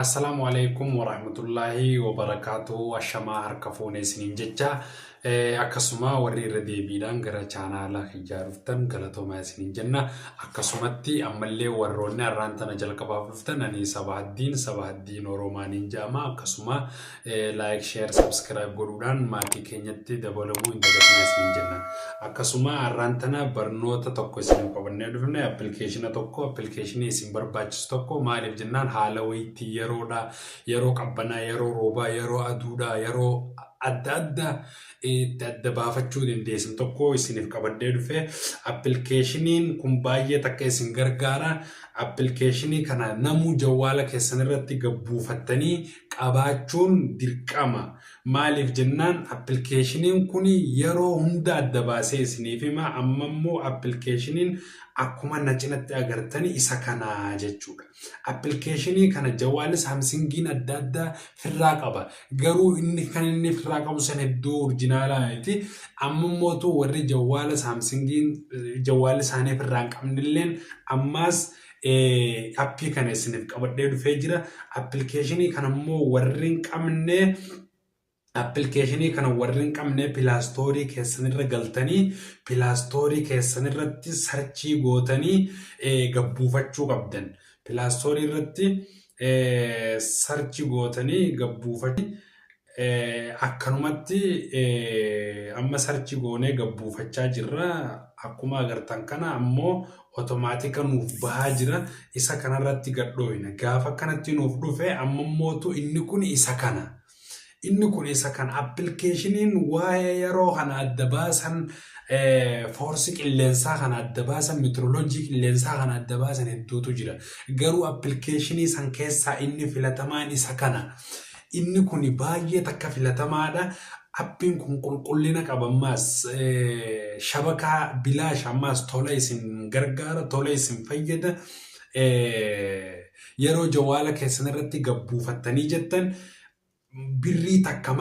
Assalamualaikum warahmatullahi wabarakatuh. Ashama harkafuune isiniin jecha akkasuma warri irra deebiidhaan gara chaanaala hijaa dhuftan galatoomaa isiniin jenna. Akkasumatti ammallee warroonni har'aan tana jalqabaaf dhuftan ani sabahaddiin Oromaanin jedhama. Akkasuma like, share, subscribe godhuudhaan maatii keenyatti dabalamuu hin dagatinaa isiniin jenna. Akkasuma har'aan tana barnoota tokko isin qabannee dhufne appilikeeshinii isin barbaachisu tokko maaliif jennaan haala wayiitti yeroo qabbanaa, yeroo roobaa, yeroo aduudhaa, yeroo adda adda baafachuu dandeessan tokko isiniif qabadhee dhufe. Appilikeeshiniin kun baay'ee takka isin gargaara. Appilikeeshinii kana namuu jawwaala keessan irratti gabbuufattanii qabaachuun dirqama. Maaliif jennaan appilikeeshiniin kun yeroo hunda adda baasee isiniif hima. Amma immoo appilikeeshiniin akkuma na cinatti agartanii isa kana jechuudha. Appilikeeshinii kana jawwaalli Saamsingiin adda addaa firraa qaba. Garuu inni kan inni firraa qabu san hedduu orjinaalaati. Amma immoo warri jawwaala Saamsingiin jawwaalli isaanii firraa hin qabnilleen ammaas appii kana isiniif qabadhee dhufee jira. Appilikeeshinii kana immoo warri hin qabne appilikeeshinii kana warri hin qabne pilaastoorii keessanirra galtanii pilaastoorii keessanirratti sarchii gootanii gabbuufachuu qabdan. Pilaastoorii irratti sarchii gootanii gabbuufachuu akkanumatti amma sarchii goonee gabbuufachaa jirra. Akkuma agartan kana ammoo otomaatika nuuf bahaa jira. Isa kanarratti gadhooyna. Gaafa kanatti nuuf dhufe amma mootu inni kun isa kana. Inni kun isa kan appilikeeshiniin waa'ee yeroo kana adda baasan foorsi qilleensaa kana adda baasan meteoroloojii qilleensaa kana adda baasan hedduutu jira. Garuu appilikeeshinii san keessaa inni filatamaan isa kana. Inni kun baay'ee takka filatamaadha. Appiin kun qulqullina qaba ammaas shabakaa bilaash ammaas tola isin gargaara, tola isin fayyada. Yeroo jawwaala keessan irratti gabbuufattanii jettan birrii takka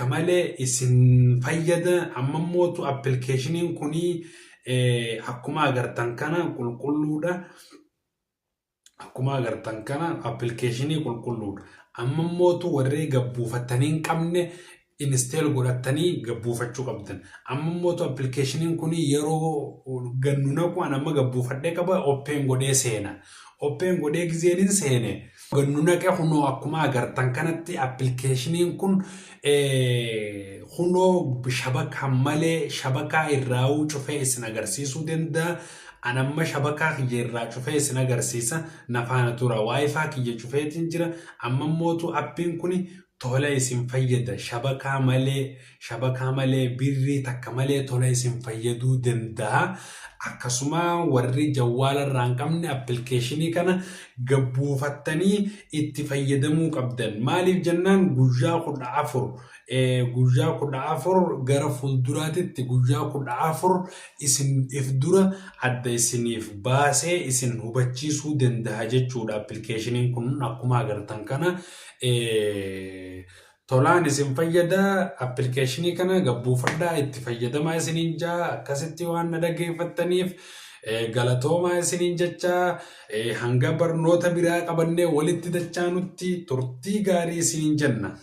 malee isin fayyada. Amma mootu appilikeeshiniin kunii akkuma agartan kana qulqulluudha. Akkuma agartan kana appilikeeshinii qulqulluudha. Amma mootu warree gabbuufattanii hin qabne install godhattanii gabbuufachuu qabdan. Amma mootu appilikeeshiniin kunii yeroo gannu naqu amma gabbuufadhee qaba open godhee seena. Open godhee gizeenin seene. Gannu naqe hunoo akkuma agartan kanatti appilikeeshiniin kun hunoo shabakaa irraa cufee isin agarsiisuu danda'a. Anamma shabakaa kiyya irraa cufee isin agarsiisa. Nafaana tura waayifaa kiyya cufeetiin jira. Amma mootu appiin kun tola isin fayyada. Shabakaa malee birrii takka malee tola isin fayyaduu danda'a. Akkasuma warri jawwaala irraa hin qabne appilikeeshinii kana gabbuufattanii itti fayyadamuu qabdan. Maaliif jennaan guyyaa 14 gara fuulduraatitti guyyaa 14 isiniif dura adda isiniif baasee isin hubachiisuu danda'a jechuudha. Appilikeeshiniin kun akkuma agartan kana tolaan isin fayyada. Appilikeeshinii kana gabbuufadhaa itti fayyadamaa isiniin jaa. Akkasitti waan na dhaggeeffattaniif galatoomaa isiniin jecha. Hanga barnoota biraa qabannee walitti dachaanutti turtii gaarii isiniin jenna.